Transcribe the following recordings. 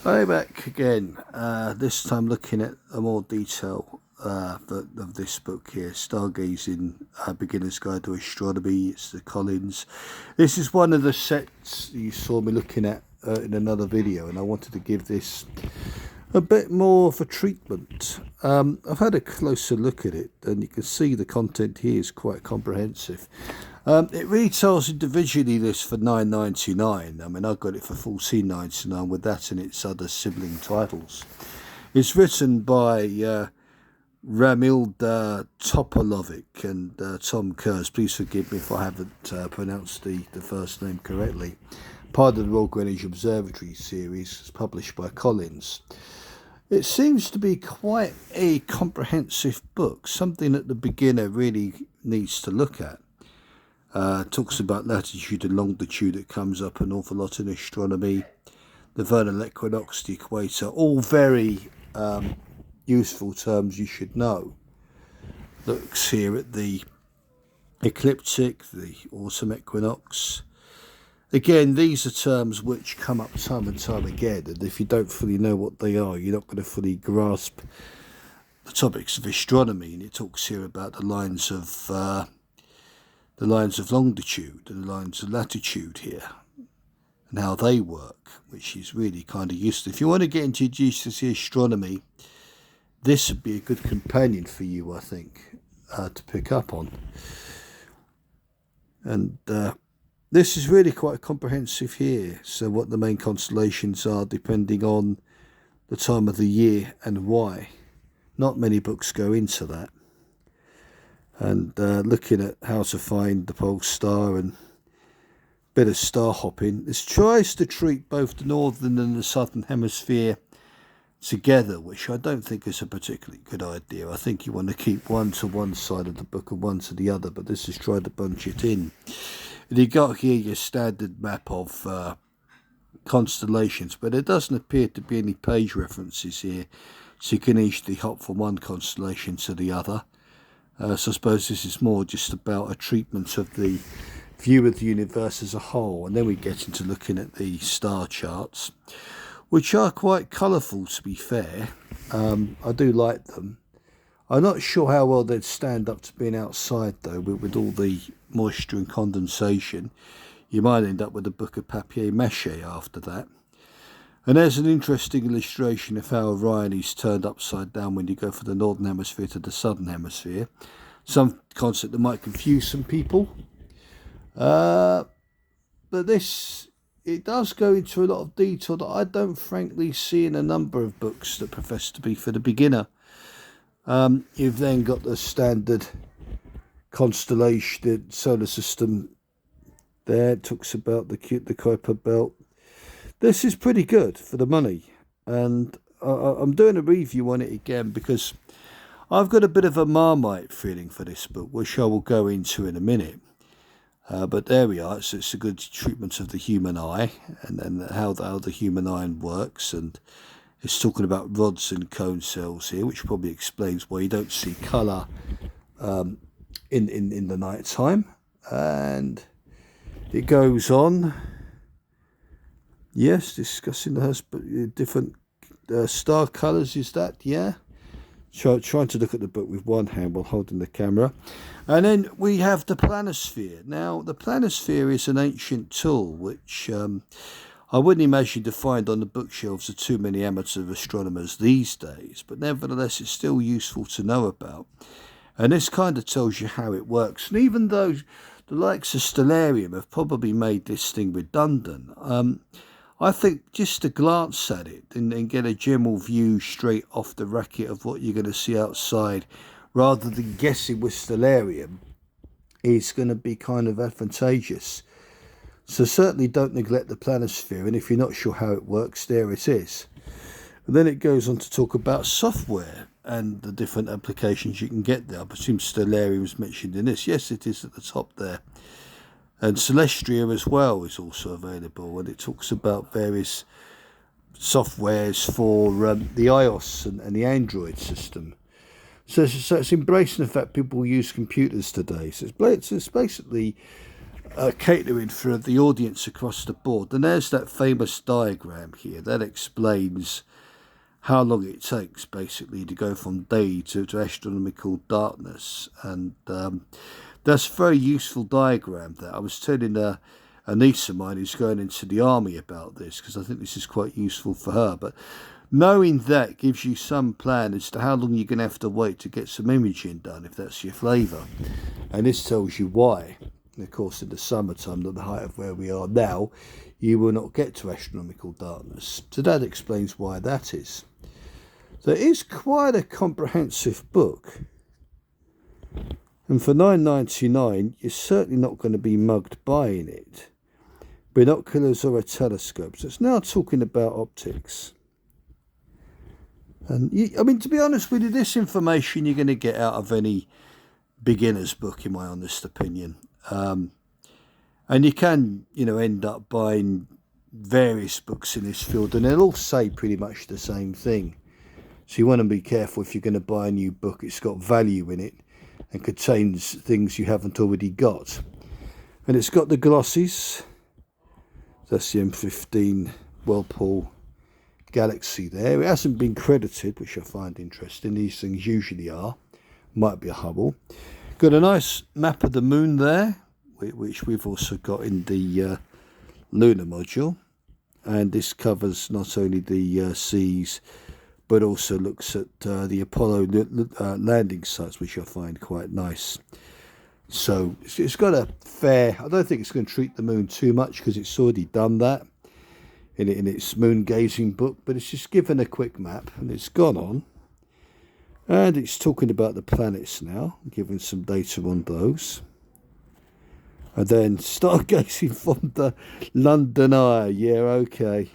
Hi, back again. This time looking at a more detail of this book here, Stargazing, Beginner's Guide to Astronomy. It's the Collins. This is one of the sets you saw me looking at in another video, and I wanted to give this a bit more of a treatment. I've had a closer look at it, and you can see the content here is quite comprehensive. It retails individually this for $9.99. I mean, I got it for $14.99 with that and its other sibling titles. It's written by Ramilda Topalovic and Tom Kurz. Please forgive me if I haven't pronounced the first name correctly. Part of the Royal Greenwich Observatory series, is published by Collins. It seems to be quite a comprehensive book, something that the beginner really needs to look at. Talks about latitude and longitude. It comes up an awful lot in astronomy. The vernal equinox, the equator, all very useful terms you should know. Looks here at the ecliptic, the autumn equinox. Again, these are terms which come up time and time again, and if you don't fully know what they are, you're not going to fully grasp the topics of astronomy. And it talks here about the lines of longitude and the lines of latitude here, and how they work, which is really kind of useful. If you want to get introduced to see astronomy, this would be a good companion for you, I think, to pick up on. And this is really quite comprehensive here. So what the main constellations are, depending on the time of the year and why. Not many books go into that. And looking at how to find the pole star and a bit of star hopping. This tries to treat both the northern and the southern hemisphere together, which I don't think is a particularly good idea. I think you want to keep one to one side of the book and one to the other, but this is trying to bunch it in. And you got here your standard map of constellations, but there doesn't appear to be any page references here, so you can easily hop from one constellation to the other. So I suppose this is more just about a treatment of the view of the universe as a whole, and then we get into looking at the star charts, which are quite colourful, to be fair. I do like them. I'm not sure how well they'd stand up to being outside, though, with all the moisture and condensation. You might end up with a book of papier-mâché after that. And there's an interesting illustration of how Orion is turned upside down when you go from the northern hemisphere to the southern hemisphere. Some concept that might confuse some people. But it does go into a lot of detail that I don't frankly see in a number of books that profess to be for the beginner. You've then got the standard constellation, the solar system there. It talks about the Kuiper belt. This is pretty good for the money, and I'm doing a review on it again because I've got a bit of a Marmite feeling for this book, which I will go into in a minute. But there we are. It's a good treatment of the human eye and how the human eye works, and it's talking about rods and cone cells here, which probably explains why you don't see colour in the night time. And it goes on. Yes, discussing the different star colours, is that? Yeah. Trying to look at the book with one hand while holding the camera. And then we have the planisphere. Now, the planisphere is an ancient tool which I wouldn't imagine to find on the bookshelves of too many amateur astronomers these days, but nevertheless it's still useful to know about. And this kind of tells you how it works. And even though the likes of Stellarium have probably made this thing redundant, I think just to glance at it and get a general view straight off the racket of what you're going to see outside, rather than guessing with Stellarium, is going to be kind of advantageous. So certainly don't neglect the planisphere, and if you're not sure how it works, there it is. And then it goes on to talk about software and the different applications you can get there. I presume Stellarium is mentioned in this. Yes, it is at the top there. And Celestria as well is also available, and it talks about various softwares for the iOS and the Android system. So it's embracing the fact people use computers today. So it's basically catering for the audience across the board. And there's that famous diagram here that explains how long it takes basically to go from day to astronomical darkness. And that's a very useful diagram that I was telling a niece of mine who's going into the army about this, because I think this is quite useful for her. But knowing that gives you some plan as to how long you're going to have to wait to get some imaging done, if that's your flavour. And this tells you why. And of course, in the summertime, at the height of where we are now, you will not get to astronomical darkness. So that explains why that is. So it is quite a comprehensive book. And for $9.99, you're certainly not going to be mugged buying it. Binoculars or a telescope. So it's now talking about optics. And I mean, to be honest with you, this information you're going to get out of any beginner's book, in my honest opinion. And you can, end up buying various books in this field, and they'll all say pretty much the same thing. So you want to be careful if you're going to buy a new book. It's got value in it and contains things you haven't already got. And it's got the glosses. That's the M15 Whirlpool Galaxy there. It hasn't been credited, which I find interesting. These things usually are. Might be a Hubble. Got a nice map of the moon there, which we've also got in the lunar module. And this covers not only the seas, but also looks at the Apollo landing sites, which I find quite nice. So it's got a fair... I don't think it's going to treat the moon too much, because it's already done that in its moon gazing book, but it's just given a quick map, and it's gone on. And it's talking about the planets now, giving some data on those. And then stargazing from the London Eye. Yeah, okay.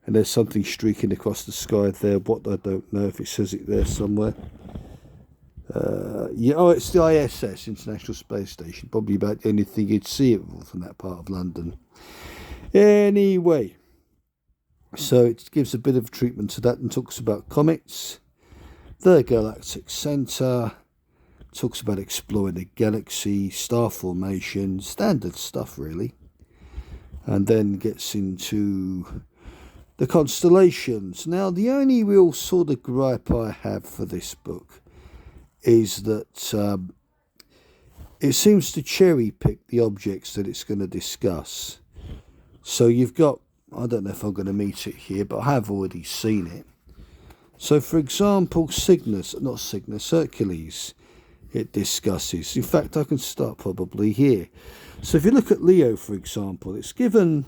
And there's something streaking across the sky there. What, I don't know if it says it there somewhere. Yeah, oh, it's the ISS, International Space Station. Probably about the only thing you'd see it from that part of London. Anyway, so it gives a bit of treatment to that and talks about comets, the galactic centre, talks about exploring the galaxy, star formation, standard stuff really, and then gets into the constellations. Now, the only real sort of gripe I have for this book is that it seems to cherry pick the objects that it's going to discuss. So you've got, I don't know if I'm going to meet it here, but I have already seen it. So for example, Hercules, it discusses. In fact, I can start probably here. So if you look at Leo, for example, it's given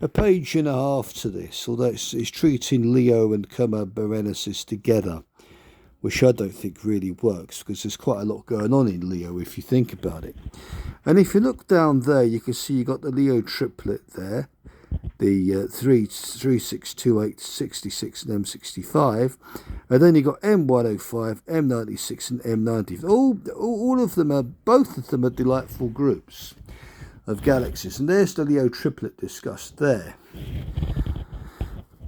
a page and a half to this, although it's treating Leo and Coma Berenices together, which I don't think really works, because there's quite a lot going on in Leo if you think about it. And if you look down there, you can see you got the Leo triplet there, the 3628, 66 and M65, and then you got M105, M96 and M90. All of them are, both of them are delightful groups of galaxies, and there's the Leo triplet discussed there.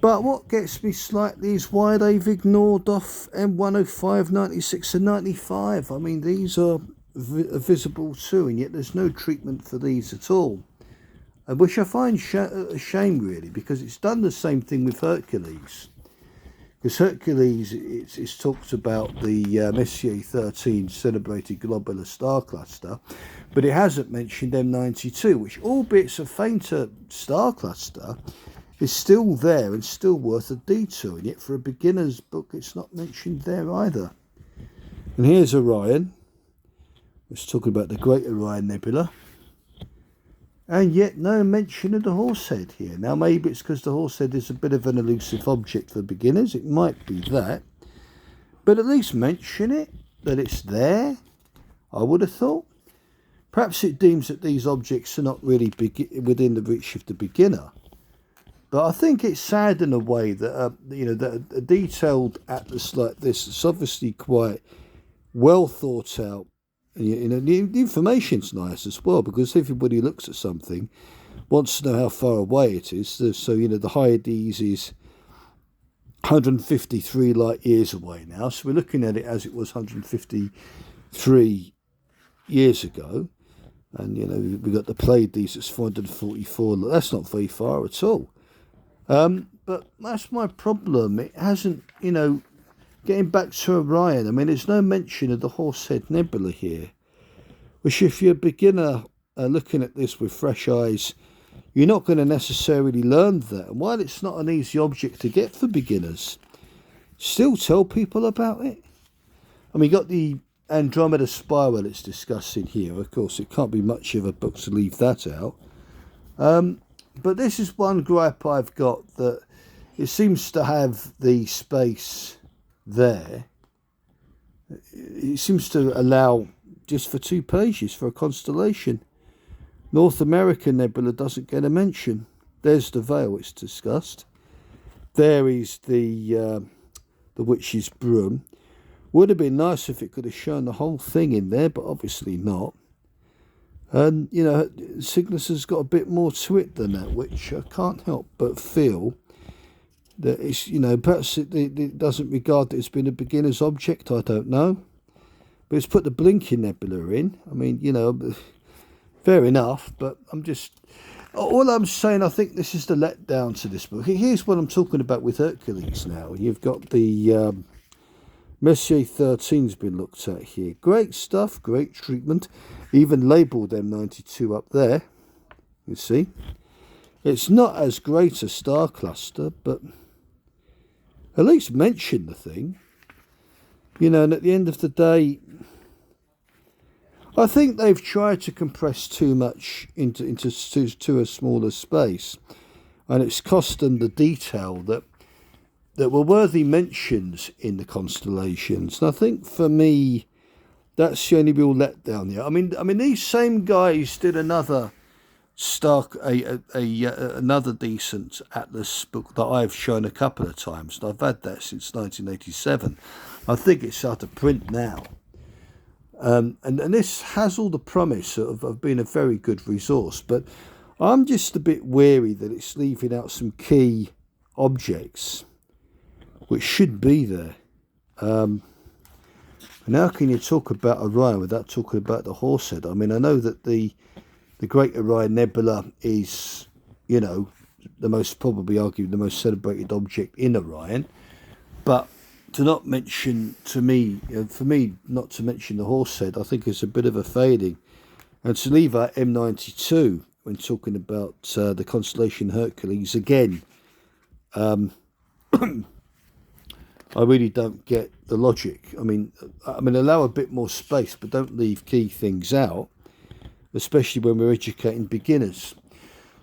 But what gets me slightly is why they've ignored off M105, 96 and 95. I mean, these are visible too, and yet there's no treatment for these at all. Which I find a shame, really, because it's done the same thing with Hercules. Because Hercules, it's talked about the Messier 13 celebrated globular star cluster, but it hasn't mentioned M92, which, albeit it's a fainter star cluster, is still there and still worth a detour. And yet for a beginner's book, it's not mentioned there either. And here's Orion. Let's talk about the Great Orion Nebula. And yet no mention of the Horsehead here. Now maybe it's because the Horsehead is a bit of an elusive object for beginners. It might be that. But at least mention it, that it's there, I would have thought. Perhaps it deems that these objects are not really within the reach of the beginner. But I think it's sad in a way that, that a detailed atlas like this, it's obviously quite well thought out. And, the information's nice as well, because everybody looks at something, wants to know how far away it is. So, the Hyades is 153 light years away now. So we're looking at it as it was 153 years ago. And, you know, we got the Pleiades, it's 444. That's not very far at all. But that's my problem. It hasn't, you know, getting back to Orion, I mean, there's no mention of the Horsehead Nebula here, which if you're a beginner looking at this with fresh eyes, you're not going to necessarily learn that. And while it's not an easy object to get for beginners, still tell people about it. I mean, you got the Andromeda Spiral it's discussing here. Of course, it can't be much of a book to leave that out. But this is one gripe I've got, that it seems to have the space there. It seems to allow just for 2 pages for a constellation. North American Nebula doesn't get a mention. There's the veil it's discussed. There is the Witch's Broom. Would have been nice if it could have shown the whole thing in there, but obviously not. And, you know, Cygnus has got a bit more to it than that, which I can't help but feel that it's, you know, perhaps it doesn't regard that it's been a beginner's object, I don't know. But it's put the Blinking Nebula in. I mean, you know, fair enough, but all I'm saying, I think this is the letdown to this book. Here's what I'm talking about with Hercules now. You've got the Messier 13's been looked at here. Great stuff, great treatment. Even labelled M92 up there. You see. It's not as great a star cluster, but at least mention the thing. You know, and at the end of the day, I think they've tried to compress too much into a smaller space. And it's cost them the detail that were worthy mentions in the constellations. And I think for me, that's the only real letdown here. I mean, these same guys did another another decent atlas book that I've shown a couple of times, and I've had that since 1987. I think it's out of print now. And this has all the promise of being a very good resource, but I'm just a bit wary that it's leaving out some key objects which should be there. And how can you talk about Orion without talking about the Horsehead? I mean, I know that the Great Orion Nebula is, you know, the most, probably argued the most celebrated object in Orion, but to not mention, to me, for me, not to mention the Horsehead, I think is a bit of a fading. And to leave out M92 when talking about the constellation Hercules, again, I really don't get the logic. I mean, allow a bit more space, but don't leave key things out, especially when we're educating beginners.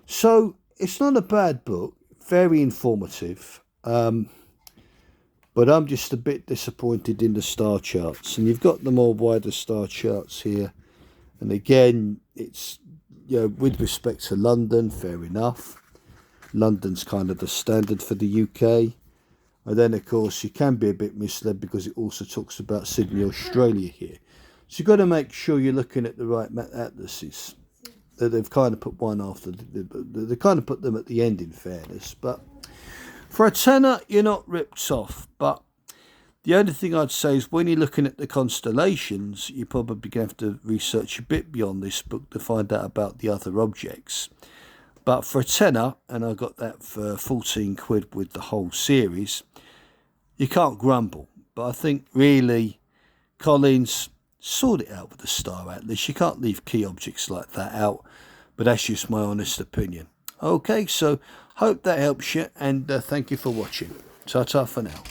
So it's not a bad book, very informative, but I'm just a bit disappointed in the star charts. And you've got the more wider star charts here. And again, it's, you know, with respect to London, fair enough. London's kind of the standard for the UK. And then, of course, you can be a bit misled because it also talks about Sydney, Australia here. So you've got to make sure you're looking at the right atlases. They've kind of put one after, they kind of put them at the end, in fairness. But for a tenner, you're not ripped off. But the only thing I'd say is when you're looking at the constellations, you're probably going to have to research a bit beyond this book to find out about the other objects. But for a tenner, and I got that for 14 quid with the whole series, you can't grumble. But I think really, Collins, sort it out with the Star Atlas. You can't leave key objects like that out. But that's just my honest opinion. Okay, so hope that helps you, and thank you for watching. Ta-ta for now.